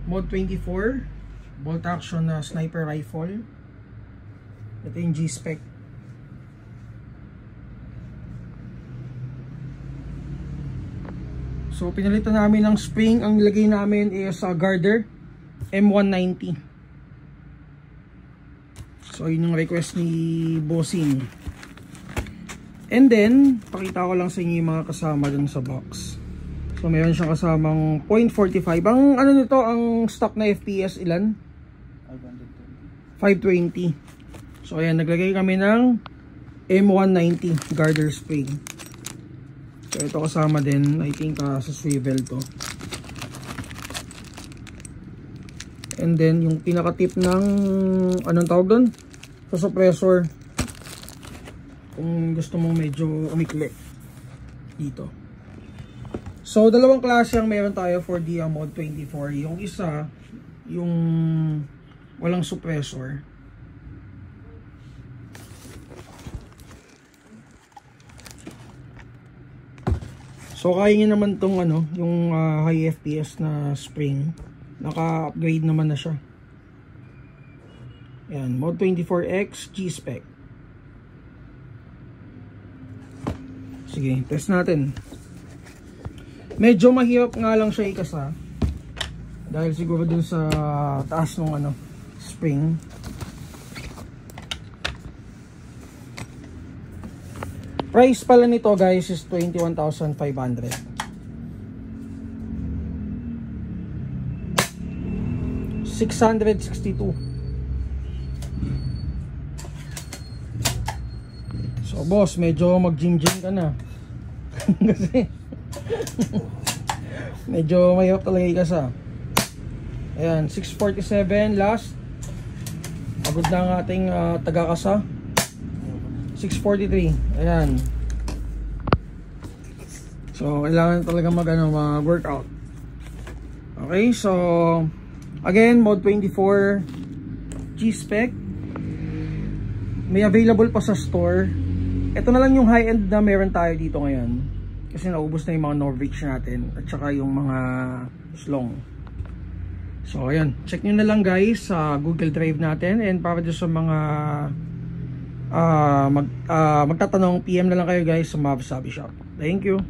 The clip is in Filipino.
Mod 24 bolt action na sniper rifle. Ito yung G-Spec. So pinalitan namin ng spring. Ang nilagay namin is Garder M190. So yun yung request ni Bossing. And then pakita ko lang sa inyo yung mga kasama dun sa box. So meron siyang kasamang .45. Ang ano nito, ang stock na FPS ilan? 520. So ayan, naglagay kami ng M190 Garder spring. So ito kasama din, I think sa swivel to. And then yung pinaka-tip ng anong tawag doon? Sa suppressor. Kung gusto mong medyo umikli dito. So dalawang klase ang meron tayo for the Mod 24. Yung isa, yung walang suppressor. So kaya nyo naman tong ano, yung high FPS na spring. Naka-upgrade naman na siya. Ayan, Mod 24X G-Spec. Sige, test natin. Medyo mahirap nga lang siya ikasa. Dahil siguro dun sa taas ng ano, spring. Price pala nito guys is 21,500. 662. So boss, medyo mag-gym-gym ka na. Kasi medyo mahirap talaga ikasa. Ayan, 647 last. Pagod na ang ating taga-kasa. 643. Ayan. So kailangan talaga mag-workout. Okay, so again, Mod 24 G-Spec. May available pa sa store. Ito na lang yung high-end na meron tayo dito ngayon. Kasi naubos na yung mga Norwich natin at saka yung mga Slong. So ayan, check nyo na lang guys sa Google Drive natin. And para dyan sa mga magtatanong, PM na lang kayo guys sa Mavs Hobby Shop. Thank you.